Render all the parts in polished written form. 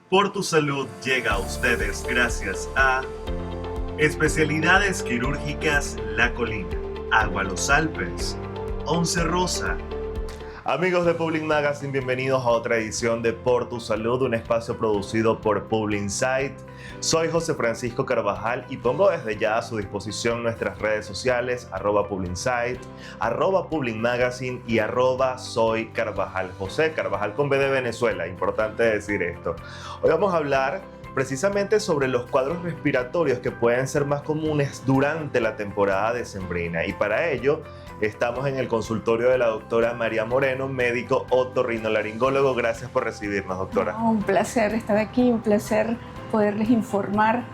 Por tu salud llega a ustedes gracias a Especialidades Quirúrgicas La Colina, Agua Los Alpes, Once Rosa. Amigos de Public Magazine, bienvenidos a otra edición de Por tu Salud, un espacio producido por Publinsight. Soy José Francisco Carvajal y pongo desde ya a su disposición nuestras redes sociales, @Publinsight, @Public Magazine y @Soy Carvajal José, Carvajal con B de Venezuela, importante decir esto. Hoy vamos a hablar precisamente sobre los cuadros respiratorios que pueden ser más comunes durante la temporada decembrina, y para ello estamos en el consultorio de la doctora María Moreno, médico otorrinolaringólogo. Gracias por recibirnos, doctora. Un placer estar aquí, un placer poderles informar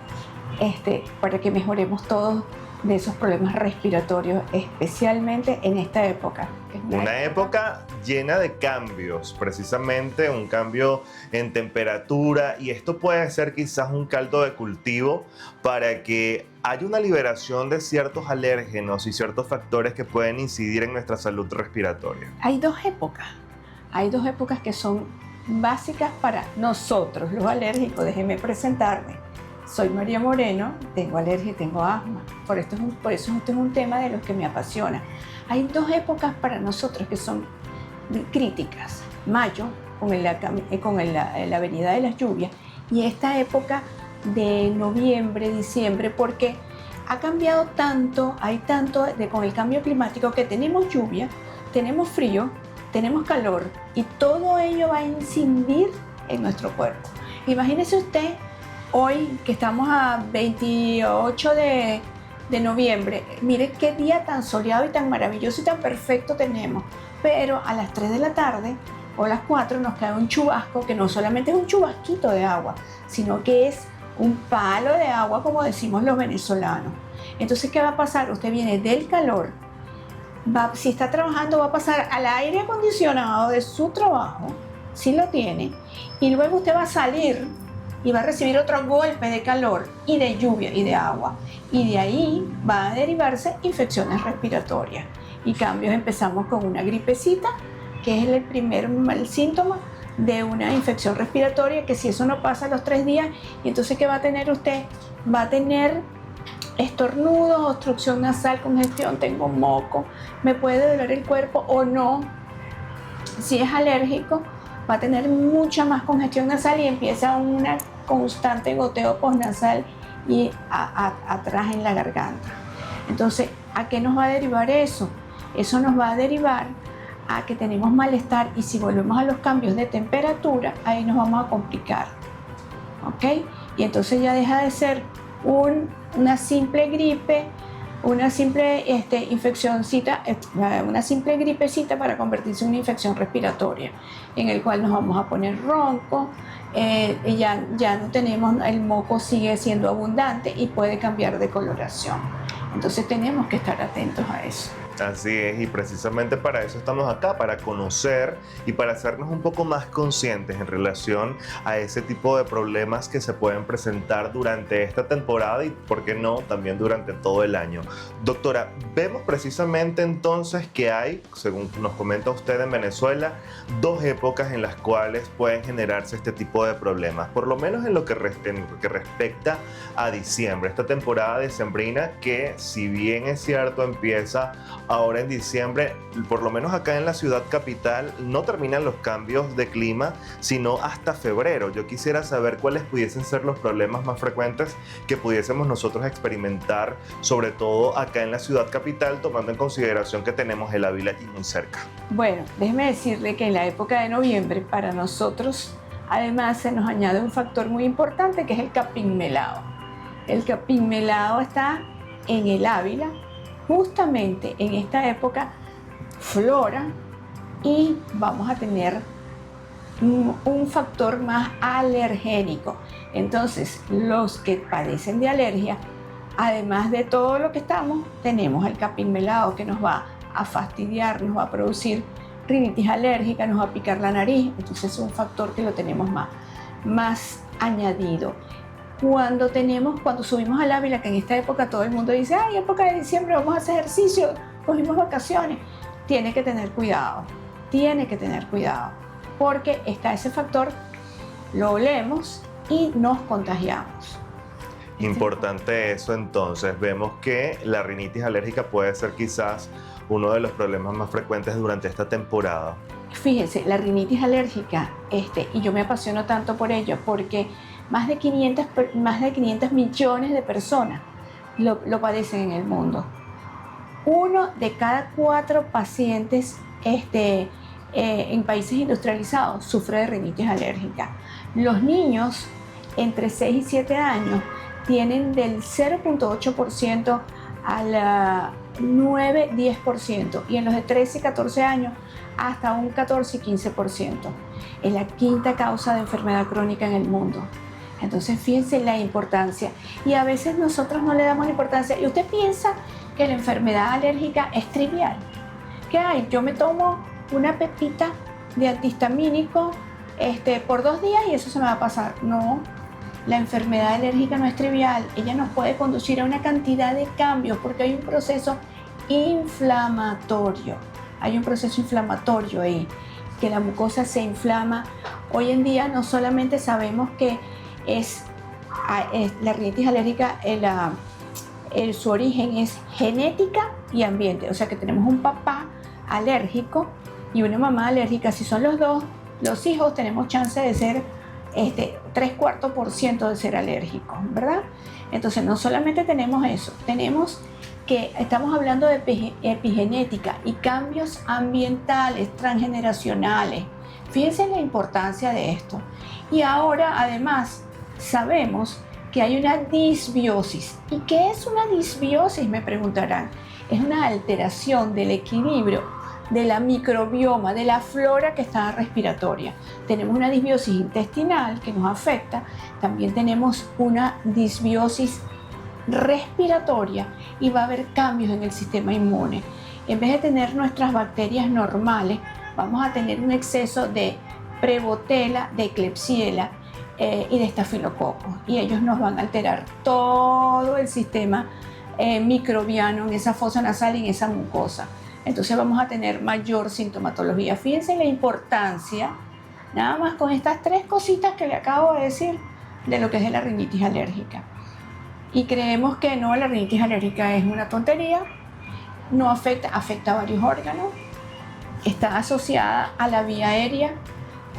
para que mejoremos todos de esos problemas respiratorios, especialmente en esta época. Una época llena de cambios, precisamente un cambio en temperatura, y esto puede ser quizás un caldo de cultivo para que haya una liberación de ciertos alérgenos y ciertos factores que pueden incidir en nuestra salud respiratoria. Hay dos épocas que son básicas para nosotros, los alérgicos. Déjenme presentarme. Soy María Moreno, tengo alergia y tengo asma. Por eso este es un tema de los que me apasiona. Hay dos épocas para nosotros que son críticas. Mayo, con la venida de las lluvias, y esta época de noviembre, diciembre, porque ha cambiado tanto, con el cambio climático, que tenemos lluvia, tenemos frío, tenemos calor, y todo ello va a incidir en nuestro cuerpo. Imagínese usted hoy que estamos a 28 de noviembre, mire qué día tan soleado y tan maravilloso y tan perfecto tenemos, pero a las 3 de la tarde o las 4 nos cae un chubasco, que no solamente es un chubasquito de agua, sino que es un palo de agua, como decimos los venezolanos. Entonces, ¿qué va a pasar? Usted viene del calor, si está trabajando, va a pasar al aire acondicionado de su trabajo, si lo tiene, y luego usted va a salir y va a recibir otro golpe de calor y de lluvia y de agua, y de ahí va a derivarse infecciones respiratorias y cambios. Empezamos con una gripecita, que es el primer síntoma de una infección respiratoria, que si eso no pasa a los 3 días, y entonces ¿qué va a tener usted? Va a tener estornudos, obstrucción nasal, congestión, tengo moco, me puede doler el cuerpo o no. Si es alérgico, va a tener mucha más congestión nasal y empieza una constante goteo postnasal y atrás en la garganta. Entonces, ¿a qué nos va a derivar eso? Eso nos va a derivar a que tenemos malestar, y si volvemos a los cambios de temperatura, ahí nos vamos a complicar, ¿ok? Y entonces ya deja de ser una simple gripe, una simple infeccióncita, una simple gripecita, para convertirse en una infección respiratoria, en el cual nos vamos a poner ronco, ya no tenemos, el moco sigue siendo abundante y puede cambiar de coloración. Entonces tenemos que estar atentos a eso. Así es, y precisamente para eso estamos acá, para conocer y para hacernos un poco más conscientes en relación a ese tipo de problemas que se pueden presentar durante esta temporada y, por qué no, también durante todo el año. Doctora, vemos precisamente entonces que hay, según nos comenta usted en Venezuela, dos épocas en las cuales pueden generarse este tipo de problemas, por lo menos en lo que respecta a diciembre, esta temporada decembrina, que si bien es cierto empieza ahora en diciembre, por lo menos acá en la ciudad capital no terminan los cambios de clima sino hasta febrero. Yo quisiera saber cuáles pudiesen ser los problemas más frecuentes que pudiésemos nosotros experimentar, sobre todo acá en la ciudad capital, tomando en consideración que tenemos el Ávila aquí muy cerca. Bueno, déjeme decirle que en la época de noviembre, para nosotros, además se nos añade un factor muy importante, que es el capín melado. El capín melado está en el Ávila. Justamente en esta época flora, y vamos a tener un factor más alergénico. Entonces, los que padecen de alergia, además de todo lo que tenemos el capín melado, que nos va a fastidiar, nos va a producir rinitis alérgica, nos va a picar la nariz. Entonces es un factor que lo tenemos más añadido. Cuando subimos al Ávila, que en esta época todo el mundo dice, ay, época de diciembre, vamos a hacer ejercicio, cogimos vacaciones, tiene que tener cuidado, porque está ese factor lo olemos y nos contagiamos. Importante eso entonces. Vemos que la rinitis alérgica puede ser quizás uno de los problemas más frecuentes durante esta temporada. Fíjense, la rinitis alérgica, y yo me apasiono tanto por ello, porque más de 500 millones de personas lo padecen en el mundo. 1 de cada 4 pacientes en países industrializados sufre de rinitis alérgica. Los niños entre 6 y 7 años tienen del 0.8% al 9-10%, y en los de 13 y 14 años hasta un 14 y 15%. Es la quinta causa de enfermedad crónica en el mundo. Entonces fíjense la importancia, y a veces nosotros no le damos importancia, y usted piensa que la enfermedad alérgica es trivial. ¿Qué hay? Yo me tomo una pepita de antihistamínico por 2 días y eso se me va a pasar. No, la enfermedad alérgica no es trivial, ella nos puede conducir a una cantidad de cambios porque hay un proceso inflamatorio. Hay un proceso inflamatorio ahí, que la mucosa se inflama. Hoy en día no solamente sabemos que es la rinitis alérgica, su origen es genética y ambiente, o sea que tenemos un papá alérgico y una mamá alérgica. Si son los dos, los hijos, tenemos chance de ser 3/4% de ser alérgicos, ¿verdad? Entonces no solamente tenemos eso, tenemos que estamos hablando de epigenética y cambios ambientales transgeneracionales. Fíjense la importancia de esto. Y ahora además sabemos que hay una disbiosis. ¿Y qué es una disbiosis? Me preguntarán. Es una alteración del equilibrio de la microbioma, de la flora que está respiratoria. Tenemos una disbiosis intestinal que nos afecta, también tenemos una disbiosis respiratoria y va a haber cambios en el sistema inmune. En vez de tener nuestras bacterias normales, vamos a tener un exceso de Prevotella, de Klebsiella y de estafilococos, y ellos nos van a alterar todo el sistema microbiano en esa fosa nasal y en esa mucosa. Entonces vamos a tener mayor sintomatología. Fíjense la importancia, nada más con estas 3 cositas que le acabo de decir, de lo que es la rinitis alérgica. Y creemos que no, la rinitis alérgica es una tontería, no afecta a varios órganos, está asociada a la vía aérea,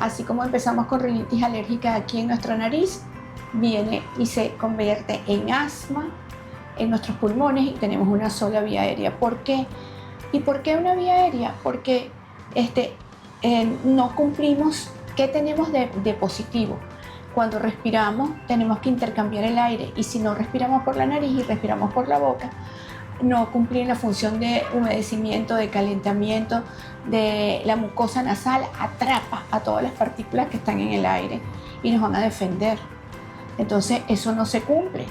así como empezamos con rinitis alérgica aquí en nuestra nariz, viene y se convierte en asma en nuestros pulmones y tenemos una sola vía aérea. ¿Por qué? ¿Y por qué una vía aérea? Porque no cumplimos. ¿Qué tenemos de positivo? Cuando respiramos tenemos que intercambiar el aire, y si no respiramos por la nariz y respiramos por la boca, no cumplir la función de humedecimiento, de calentamiento de la mucosa nasal, atrapa a todas las partículas que están en el aire y nos van a defender. Entonces eso no se cumple.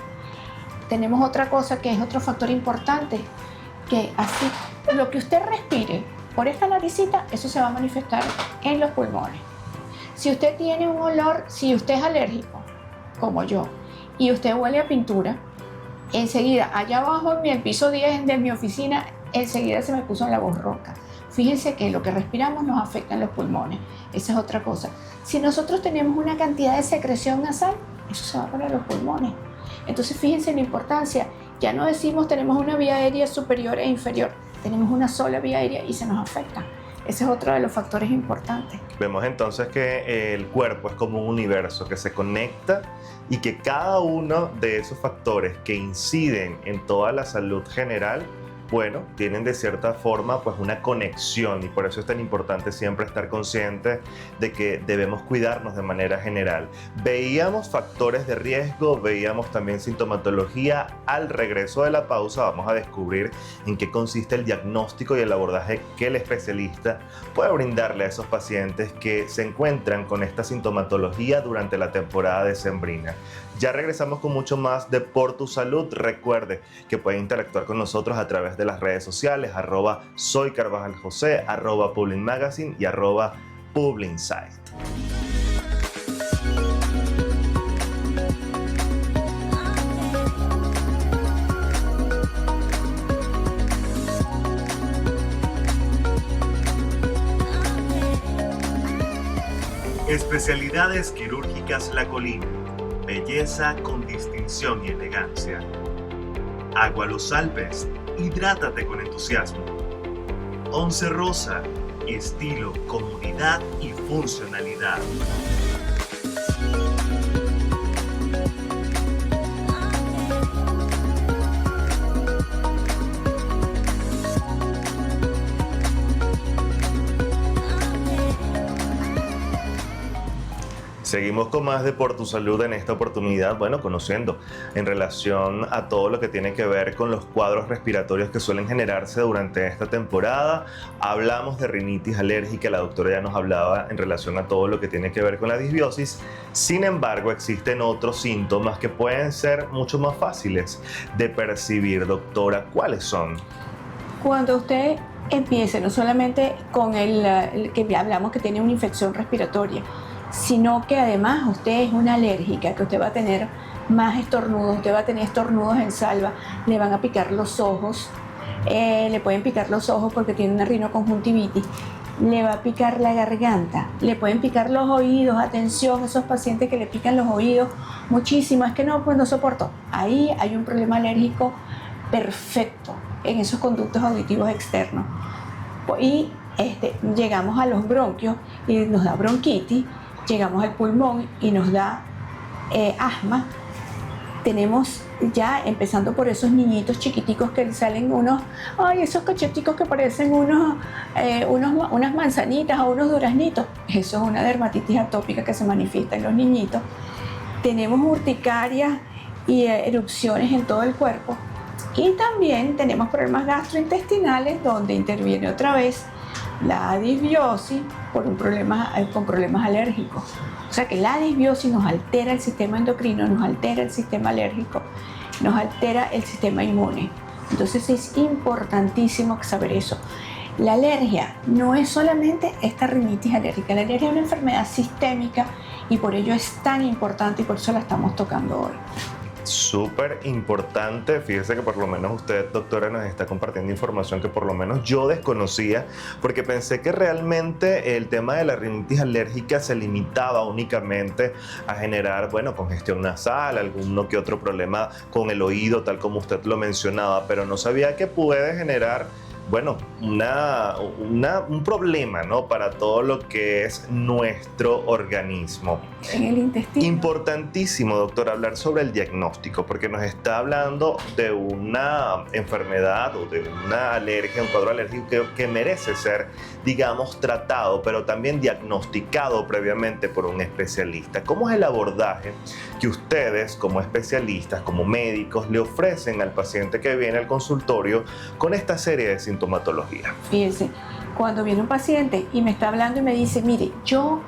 Tenemos otra cosa que es otro factor importante, que así lo que usted respire por esta naricita, eso se va a manifestar en los pulmones. Si usted tiene un olor, si usted es alérgico, como yo, y usted huele a pintura, enseguida, allá abajo en el piso 10 de mi oficina, enseguida se me puso la voz ronca. Fíjense que lo que respiramos nos afecta en los pulmones. Esa es otra cosa. Si nosotros tenemos una cantidad de secreción nasal, eso se va para los pulmones. Entonces fíjense la importancia. Ya no decimos tenemos una vía aérea superior e inferior, tenemos una sola vía aérea y se nos afecta. Ese es otro de los factores importantes. Vemos entonces que el cuerpo es como un universo que se conecta y que cada uno de esos factores que inciden en toda la salud general, bueno, tienen de cierta forma pues una conexión, y por eso es tan importante siempre estar conscientes de que debemos cuidarnos de manera general. Veíamos factores de riesgo, veíamos también sintomatología. Al regreso de la pausa vamos a descubrir en qué consiste el diagnóstico y el abordaje que el especialista puede brindarle a esos pacientes que se encuentran con esta sintomatología durante la temporada decembrina. Ya regresamos con mucho más de Por Tu Salud. Recuerde que puede interactuar con nosotros a través de las redes sociales, @soycarvajaljose, @publinmagazine y @publinsight. Especialidades quirúrgicas Ópticas La Colina. Belleza con distinción y elegancia. Agua Los Alpes. Hidrátate con entusiasmo. Once Rosa. Estilo, comodidad y funcionalidad. Seguimos con más de Por Tu Salud en esta oportunidad, bueno, conociendo en relación a todo lo que tiene que ver con los cuadros respiratorios que suelen generarse durante esta temporada. Hablamos de rinitis alérgica, la doctora ya nos hablaba en relación a todo lo que tiene que ver con la disbiosis. Sin embargo, existen otros síntomas que pueden ser mucho más fáciles de percibir. Doctora, ¿cuáles son? Cuando usted empiece, no solamente con el que hablamos que tiene una infección respiratoria, sino que además usted es una alérgica, que usted va a tener más estornudos, usted va a tener estornudos en salva, le van a picar los ojos, le pueden picar los ojos porque tiene una rinoconjuntivitis, le va a picar la garganta, le pueden picar los oídos, atención, esos pacientes que le pican los oídos muchísimo, es que no, pues no soporto. Ahí hay un problema alérgico perfecto en esos conductos auditivos externos. Y llegamos a los bronquios y nos da bronquitis. Llegamos al pulmón y nos da asma. Tenemos ya, empezando por esos niñitos chiquiticos que salen esos cacheticos que parecen unas manzanitas o unos duraznitos. Eso es una dermatitis atópica que se manifiesta en los niñitos. Tenemos urticarias y erupciones en todo el cuerpo. Y también tenemos problemas gastrointestinales donde interviene otra vez la disbiosis con problemas alérgicos. O sea que la disbiosis nos altera el sistema endocrino, nos altera el sistema alérgico, nos altera el sistema inmune. Entonces es importantísimo saber eso. La alergia no es solamente esta rinitis alérgica, la alergia es una enfermedad sistémica y por ello es tan importante y por eso la estamos tocando hoy. Súper importante, fíjese que por lo menos usted, doctora, nos está compartiendo información que por lo menos yo desconocía, porque pensé que realmente el tema de la rinitis alérgica se limitaba únicamente a generar, bueno, congestión nasal, alguno que otro problema con el oído, tal como usted lo mencionaba, pero no sabía que puede generar, bueno, un problema, ¿no? Para todo lo que es nuestro organismo. En el intestino. Importantísimo, doctor, hablar sobre el diagnóstico, porque nos está hablando de una enfermedad o de una alergia, un cuadro alérgico que merece ser, digamos, tratado, pero también diagnosticado previamente por un especialista. ¿Cómo es el abordaje que ustedes, como especialistas, como médicos, le ofrecen al paciente que viene al consultorio con esta serie de sintomatología? Fíjense, cuando viene un paciente y me está hablando y me dice, mire, yo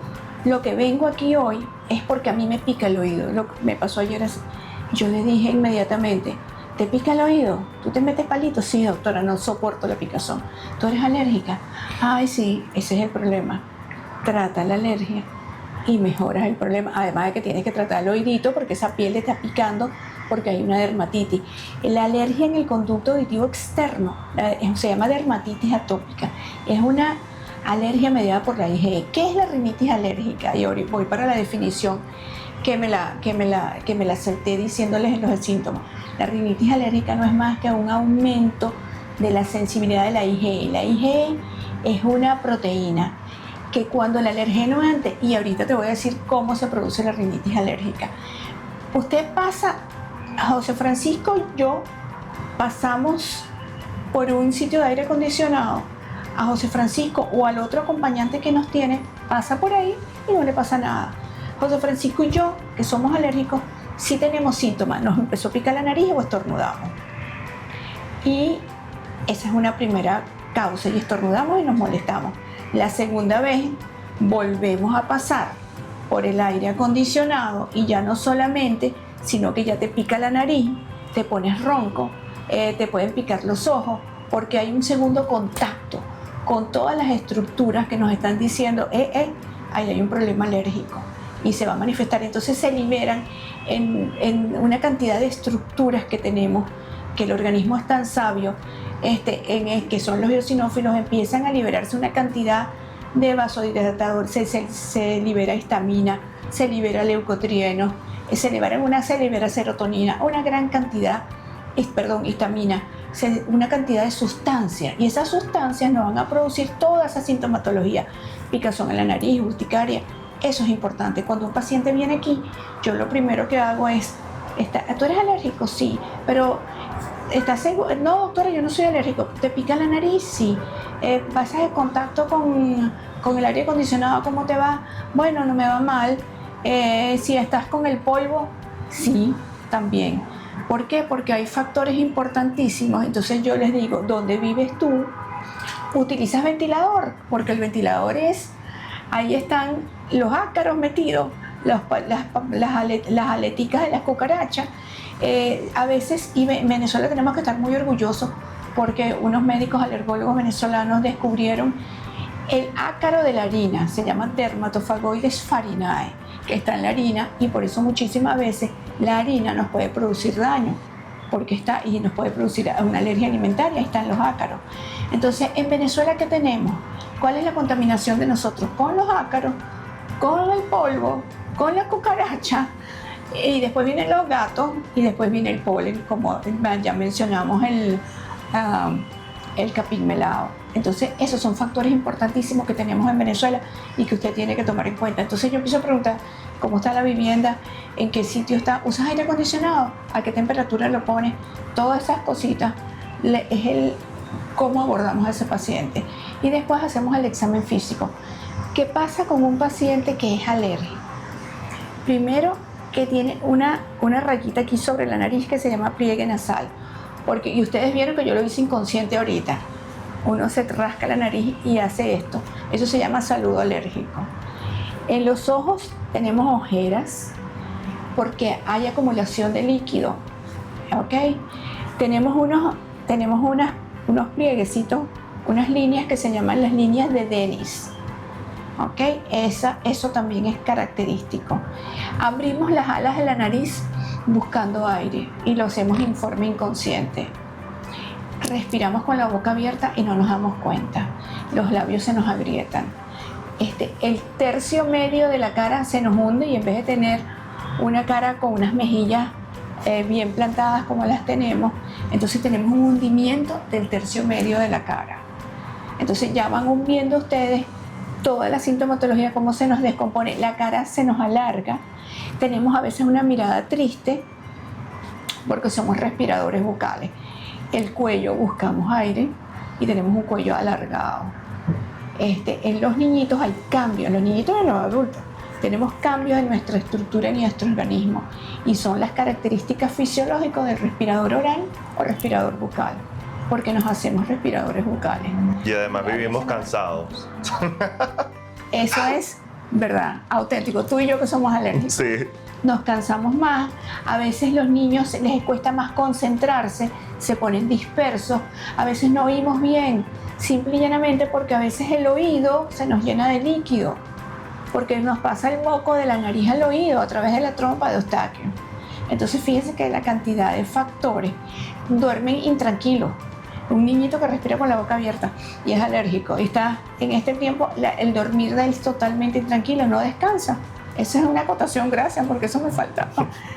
lo que vengo aquí hoy es porque a mí me pica el oído. Lo que me pasó ayer así. Yo le dije inmediatamente, ¿te pica el oído? ¿Tú te metes palitos? Sí, doctora, no soporto la picazón. ¿Tú eres alérgica? Ay, sí, ese es el problema. Trata la alergia y mejoras el problema. Además de que tienes que tratar el oídito porque esa piel le está picando porque hay una dermatitis. La alergia en el conducto auditivo externo se llama dermatitis atópica. Es una alergia mediada por la IgE. ¿Qué es la rinitis alérgica? Y ahora voy para la definición que me la salté diciéndoles en los síntomas. La rinitis alérgica no es más que un aumento de la sensibilidad de la IgE. La IgE es una proteína que cuando el alergeno antes, y ahorita te voy a decir cómo se produce la rinitis alérgica. Usted pasa, José Francisco y yo pasamos por un sitio de aire acondicionado, a José Francisco o al otro acompañante que nos tiene, pasa por ahí y no le pasa nada. José Francisco y yo, que somos alérgicos, sí tenemos síntomas, nos empezó a picar la nariz o estornudamos. Y esa es una primera causa, y estornudamos y nos molestamos. La segunda vez volvemos a pasar por el aire acondicionado y ya no solamente, sino que ya te pica la nariz, te pones ronco, te pueden picar los ojos, porque hay un segundo contacto con todas las estructuras que nos están diciendo, ahí hay un problema alérgico y se va a manifestar. Entonces se liberan en una cantidad de estructuras que tenemos, que el organismo es tan sabio, que son los eosinófilos, empiezan a liberarse una cantidad de vasodilatadores, se libera histamina, se libera leucotrieno, se libera serotonina, una gran cantidad, histamina, una cantidad de sustancias, y esas sustancias nos van a producir toda esa sintomatología, picazón en la nariz, urticaria. Eso es importante. Cuando un paciente viene aquí, yo lo primero que hago es, ¿tú eres alérgico? Sí, pero ¿estás seguro? No, doctora, yo no soy alérgico. ¿Te pica la nariz? Sí. ¿Pasas de contacto con el aire acondicionado? ¿Cómo te va? Bueno, no me va mal. Si estás con el polvo, sí, también. ¿Por qué? Porque hay factores importantísimos. Entonces yo les digo, ¿dónde vives tú? ¿Utilizas ventilador? Porque el ventilador ahí están los ácaros metidos, las aleticas de las cucarachas. A veces, y en Venezuela tenemos que estar muy orgullosos porque unos médicos alergólogos venezolanos descubrieron el ácaro de la harina, se llama Dermatophagoides farinae, que está en la harina, y por eso muchísimas veces la harina nos puede producir daño, porque y nos puede producir una alergia alimentaria, ahí están los ácaros. Entonces, en Venezuela, ¿qué tenemos? ¿Cuál es la contaminación de nosotros? Con los ácaros, con el polvo, con la cucaracha, y después vienen los gatos, y después viene el polen, como ya mencionamos el capín melado. Entonces, esos son factores importantísimos que tenemos en Venezuela y que usted tiene que tomar en cuenta. Entonces, yo empiezo a preguntar, ¿cómo está la vivienda? ¿En qué sitio está? ¿Usas aire acondicionado? ¿A qué temperatura lo pones? Todas esas cositas es cómo abordamos a ese paciente. Y después hacemos el examen físico. ¿Qué pasa con un paciente que es alérgico? Primero, que tiene una rayita aquí sobre la nariz que se llama pliegue nasal. Y ustedes vieron que yo lo hice inconsciente ahorita. Uno se rasca la nariz y hace esto. Eso se llama saludo alérgico. En los ojos tenemos ojeras porque hay acumulación de líquido. ¿Ok? Tenemos unos plieguecitos, unas líneas que se llaman las líneas de Denis. ¿Ok? Eso también es característico. Abrimos las alas de la nariz buscando aire y lo hacemos en forma inconsciente. Respiramos con la boca abierta y no nos damos cuenta. Los labios se nos agrietan. El tercio medio de la cara se nos hunde y en vez de tener una cara con unas mejillas bien plantadas como las tenemos, entonces tenemos un hundimiento del tercio medio de la cara. Entonces ya van viendo ustedes toda la sintomatología, cómo se nos descompone. La cara se nos alarga. Tenemos a veces una mirada triste porque somos respiradores bucales. El cuello, buscamos aire y tenemos un cuello alargado. En los niñitos hay cambios, en los niñitos y en los adultos tenemos cambios en nuestra estructura y nuestro organismo, y son las características fisiológicas del respirador oral o respirador bucal, porque nos hacemos respiradores bucales. Y además vivimos cansados. Eso es verdad, auténtico. Tú y yo que somos alérgicos. Sí. Nos cansamos más, a veces los niños les cuesta más concentrarse, se ponen dispersos, a veces no oímos bien, simple y llanamente porque a veces el oído se nos llena de líquido, porque nos pasa el moco de la nariz al oído a través de la trompa de Eustaquio. Entonces fíjense que la cantidad de factores, duermen intranquilos. Un niñito que respira con la boca abierta y es alérgico y está en este tiempo, el dormir de él es totalmente intranquilo, no descansa. Esa es una acotación, gracias, porque eso me faltaba.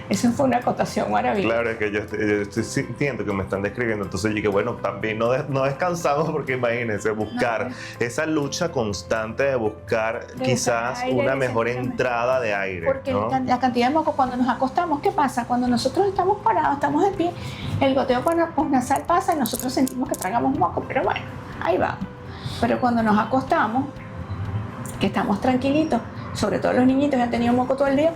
Eso fue una acotación maravillosa. Claro, es que yo estoy sintiendo que me están describiendo, entonces yo dije, bueno, también no descansamos, porque imagínense, buscar esa lucha constante de buscar quizás una mejor entrada de aire. Porque ¿no? la cantidad de moco, cuando nos acostamos, ¿qué pasa? Cuando nosotros estamos parados, estamos de pie, el goteo postnasal pasa y nosotros sentimos que tragamos moco, pero bueno, ahí vamos. Pero cuando nos acostamos, que estamos tranquilitos, sobre todo los niñitos que han tenido moco todo el día,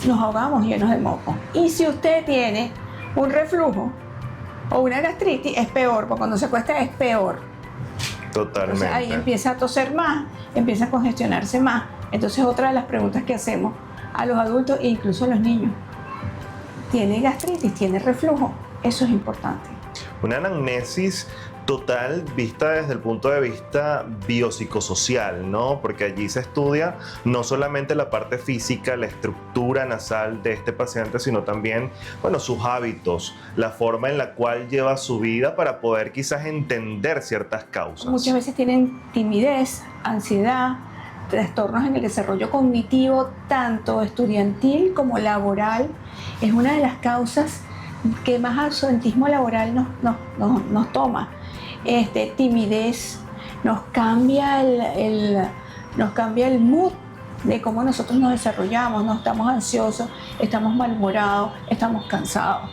nos ahogamos llenos de moco. Y si usted tiene un reflujo o una gastritis, es peor, porque cuando se acuesta es peor. Totalmente. Entonces ahí empieza a toser más, empieza a congestionarse más. Entonces otra de las preguntas que hacemos a los adultos e incluso a los niños: ¿tiene gastritis? ¿Tiene reflujo? Eso es importante. Una anamnesis total vista desde el punto de vista biopsicosocial, ¿no? Porque allí se estudia no solamente la parte física, la estructura nasal de este paciente, sino también, bueno, sus hábitos, la forma en la cual lleva su vida para poder quizás entender ciertas causas. Muchas veces tienen timidez, ansiedad, trastornos en el desarrollo cognitivo, tanto estudiantil como laboral. Es una de las causas que más absentismo laboral nos toma. Timidez, nos cambia el mood de cómo nosotros nos desarrollamos, no estamos ansiosos, estamos malhumorados, estamos cansados.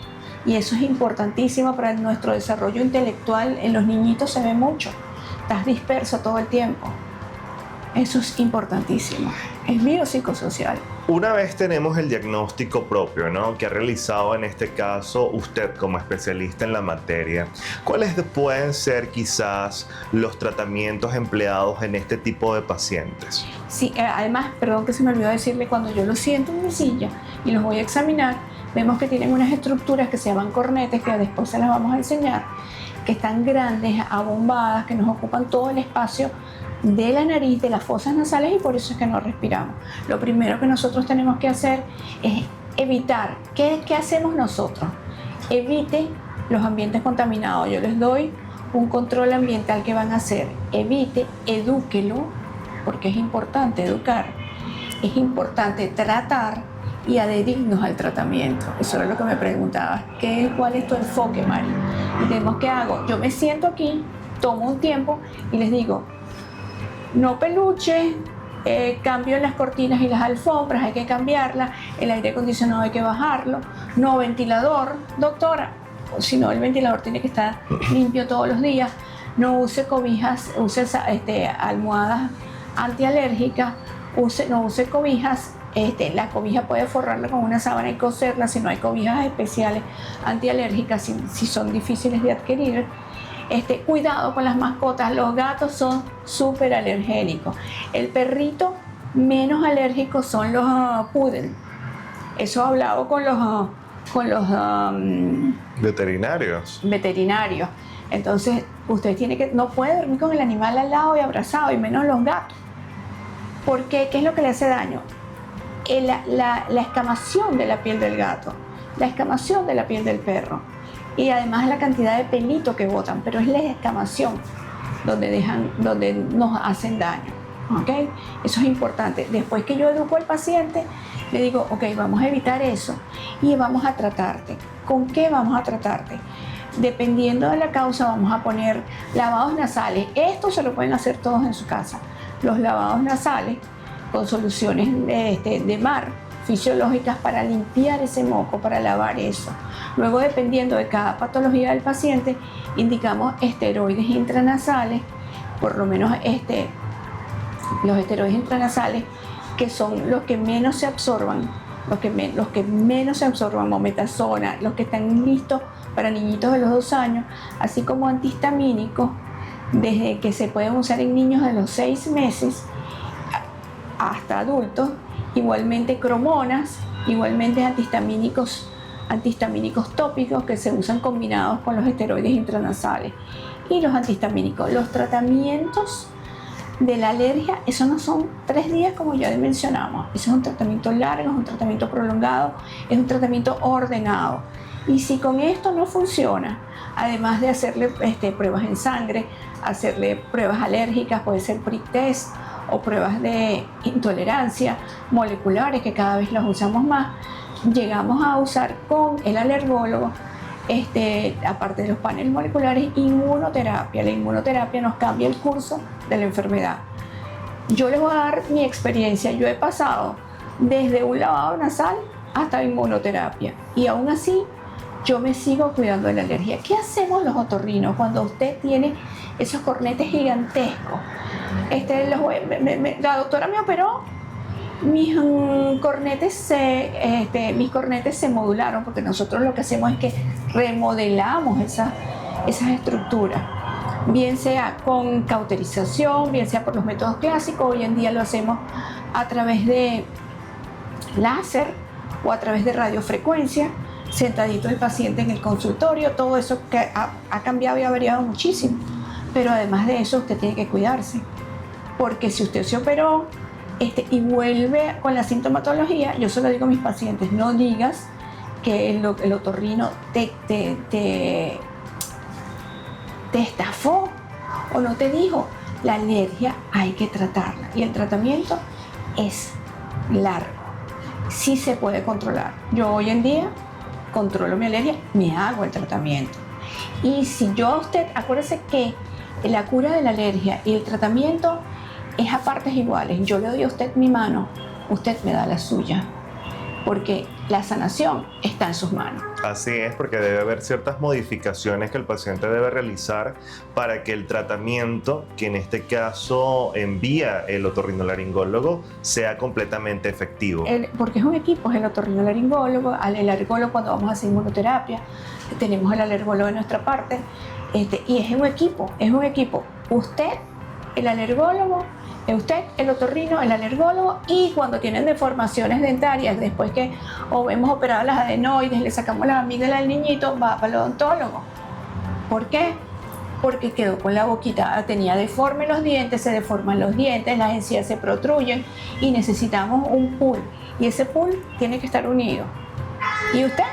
Y eso es importantísimo para nuestro desarrollo intelectual. En los niñitos se ve mucho, estás disperso todo el tiempo. Eso es importantísimo, es biopsicosocial. Una vez tenemos el diagnóstico propio, ¿no?, que ha realizado en este caso usted como especialista en la materia, ¿cuáles pueden ser quizás los tratamientos empleados en este tipo de pacientes? Sí, además, perdón que se me olvidó decirle, cuando yo los siento en mi silla y los voy a examinar, vemos que tienen unas estructuras que se llaman cornetes, que después se las vamos a enseñar, que están grandes, abombadas, que nos ocupan todo el espacio de la nariz, de las fosas nasales, y por eso es que no respiramos. Lo primero que nosotros tenemos que hacer es evitar. ¿Qué hacemos nosotros? Evite los ambientes contaminados. Yo les doy un control ambiental que van a hacer. Evite, edúquelo, porque es importante educar. Es importante tratar y adherirnos al tratamiento. Eso es lo que me preguntabas. ¿Cuál es tu enfoque, Mari? Y tenemos, ¿qué hago? Yo me siento aquí, tomo un tiempo y les digo, no peluche, cambio las cortinas y las alfombras, hay que cambiarlas, el aire acondicionado hay que bajarlo, no ventilador, doctora, si no el ventilador tiene que estar limpio todos los días, no use cobijas, use almohadas antialérgicas, no use cobijas, la cobija puede forrarla con una sábana y coserla si no hay cobijas especiales antialérgicas, si son difíciles de adquirir. Cuidado con las mascotas, los gatos son súper alergénicos. El perrito menos alérgico son los poodle. Eso he hablado con los veterinarios. Entonces, usted no puede dormir con el animal al lado y abrazado, y menos los gatos. ¿Por qué? ¿Qué es lo que le hace daño? La escamación de la piel del gato, la escamación de la piel del perro. Y además la cantidad de pelito que botan, pero es la escamación donde nos hacen daño, ¿ok? Eso es importante. Después que yo educo al paciente, le digo, ok, vamos a evitar eso y vamos a tratarte. ¿Con qué vamos a tratarte? Dependiendo de la causa, vamos a poner lavados nasales. Esto se lo pueden hacer todos en su casa. Los lavados nasales con soluciones de mar, fisiológicas, para limpiar ese moco, para lavar eso. Luego, dependiendo de cada patología del paciente, indicamos esteroides intranasales, por lo menos los esteroides intranasales, que son los que menos se absorban, mometasona, los que están listos para niñitos de los 2 años, así como antihistamínicos, desde que se pueden usar en niños de los 6 meses hasta adultos, igualmente cromonas, igualmente antihistamínicos tópicos que se usan combinados con los esteroides intranasales y los antihistamínicos. Los tratamientos de la alergia, eso no son 3 días como ya mencionamos, eso es un tratamiento largo, es un tratamiento prolongado, es un tratamiento ordenado. Y si con esto no funciona, además de hacerle pruebas en sangre, hacerle pruebas alérgicas, puede ser prick test o pruebas de intolerancia moleculares, que cada vez las usamos más, llegamos a usar con el alergólogo, aparte de los paneles moleculares, inmunoterapia. La inmunoterapia nos cambia el curso de la enfermedad. Yo les voy a dar mi experiencia. Yo he pasado desde un lavado nasal hasta inmunoterapia, y aún así yo me sigo cuidando de la alergia. ¿Qué hacemos los otorrinos cuando usted tiene esos cornetes gigantescos? La doctora me operó, mis cornetes se modularon, porque nosotros lo que hacemos es que remodelamos esas estructuras, bien sea con cauterización, bien sea por los métodos clásicos. Hoy en día lo hacemos a través de láser o a través de radiofrecuencia, sentadito el paciente en el consultorio. Todo eso que ha cambiado y ha variado muchísimo, pero además de eso usted tiene que cuidarse, porque si usted se operó y vuelve con la sintomatología, yo se lo digo a mis pacientes, no digas que el otorrino te estafó o no te dijo, La alergia hay que tratarla y el tratamiento es largo. Sí se puede controlar. Yo hoy en día controlo mi alergia, me hago el tratamiento. Y si yo a usted, acuérdese que la cura de la alergia y el tratamiento es a partes iguales. Yo le doy a usted mi mano, usted me da la suya, porque la sanación está en sus manos. Así es, porque debe haber ciertas modificaciones que el paciente debe realizar para que el tratamiento, que en este caso envía el otorrinolaringólogo, sea completamente efectivo. Porque es un equipo, es el otorrinolaringólogo, el alergólogo cuando vamos a hacer inmunoterapia, tenemos el alergólogo de nuestra parte, y es un equipo, Usted, el alergólogo, usted, el otorrino, el alergólogo, y cuando tienen deformaciones dentarias, después que hemos operado las adenoides, le sacamos las amígdalas al niñito, va para el odontólogo. ¿Por qué? Porque quedó con la boquita, tenía deforme los dientes, se deforman los dientes, las encías se protruyen y necesitamos un pool. Y ese pool tiene que estar unido. Y usted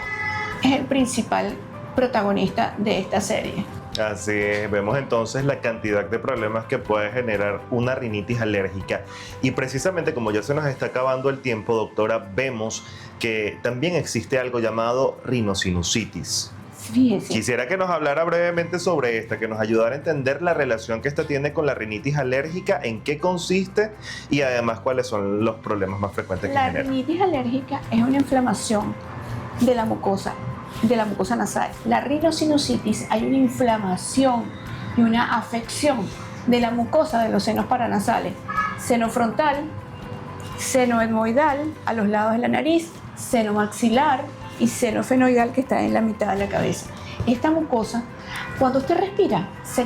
es el principal protagonista de esta serie. Así es, vemos entonces la cantidad de problemas que puede generar una rinitis alérgica. Y precisamente como ya se nos está acabando el tiempo, doctora, vemos que también existe algo llamado rinosinusitis. Fíjese. Quisiera que nos hablara brevemente sobre esta, que nos ayudara a entender la relación que esta tiene con la rinitis alérgica, en qué consiste y además cuáles son los problemas más frecuentes que genera. La rinitis alérgica es una inflamación de la mucosa nasal. La rinosinusitis, hay una inflamación y una afección de la mucosa de los senos paranasales, seno frontal, seno etmoidal a los lados de la nariz, seno maxilar y seno fenoidal que está en la mitad de la cabeza. Esta mucosa, cuando usted respira, se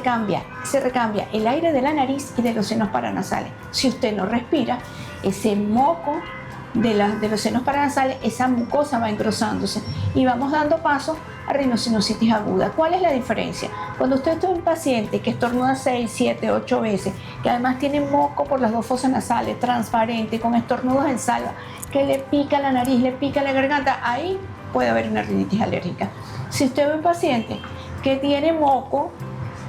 recambia el aire de la nariz y de los senos paranasales. Si usted no respira, ese moco de los senos paranasales, esa mucosa va engrosándose y vamos dando paso a rinosinusitis aguda. ¿Cuál es la diferencia? Cuando usted es un paciente que estornuda 6, 7, 8 veces, que además tiene moco por las dos fosas nasales, transparente, con estornudos en salva, que le pica la nariz, le pica la garganta, ahí puede haber una rinitis alérgica. Si usted es un paciente que tiene moco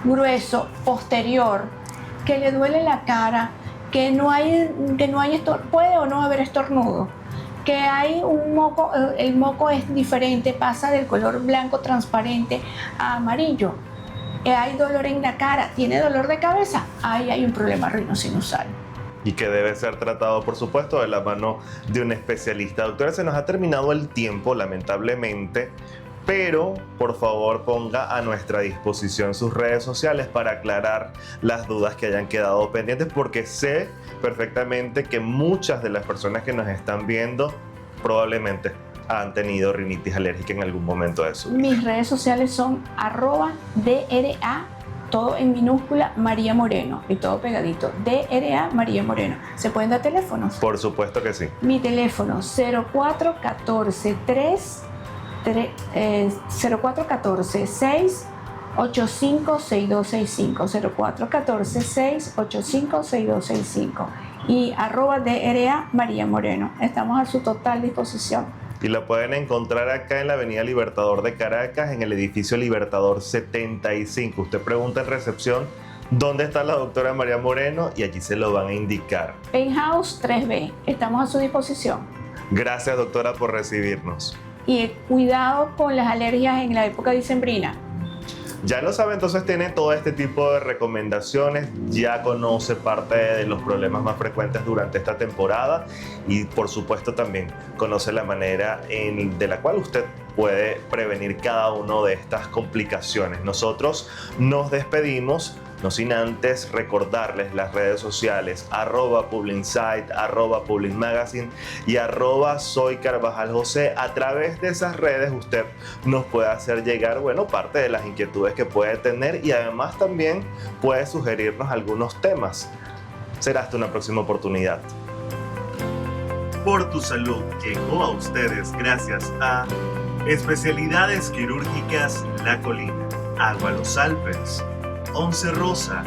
grueso, posterior, que le duele la cara, que no hay puede o no haber estornudo, que hay un moco, el moco es diferente, pasa del color blanco transparente a amarillo, hay dolor en la cara, tiene dolor de cabeza, ahí hay un problema rinosinusal. Y que debe ser tratado, por supuesto, de la mano de un especialista. Doctora, se nos ha terminado el tiempo, lamentablemente, pero por favor ponga a nuestra disposición sus redes sociales para aclarar las dudas que hayan quedado pendientes, porque sé perfectamente que muchas de las personas que nos están viendo probablemente han tenido rinitis alérgica en algún momento de su vida. Mis redes sociales son @DRA, todo en minúscula, María Moreno, y todo pegadito, DRA María Moreno. ¿Se pueden dar teléfonos? Por supuesto que sí. Mi teléfono 0414 6 85 6265, 0414 685 6265 y @DRA María Moreno. Estamos a su total disposición. Y la pueden encontrar acá en la Avenida Libertador de Caracas, en el edificio Libertador 75. Usted pregunta en recepción dónde está la doctora María Moreno y allí se lo van a indicar. Penthouse 3B, estamos a su disposición. Gracias, doctora, por recibirnos. Y cuidado con las alergias en la época dicembrina. Ya lo sabe, entonces tiene todo este tipo de recomendaciones, ya conoce parte de los problemas más frecuentes durante esta temporada y por supuesto también conoce la manera de la cual usted puede prevenir cada una de estas complicaciones. Nosotros nos despedimos, no sin antes recordarles las redes sociales @Publinsight, @Publinmagazine y @SoyCarvajalJosé. A través de esas redes usted nos puede hacer llegar, parte de las inquietudes que puede tener y además también puede sugerirnos algunos temas. Será hasta una próxima oportunidad. Por tu salud llegó a ustedes gracias a Especialidades Quirúrgicas La Colina, Agua Los Alpes, Once Rosa,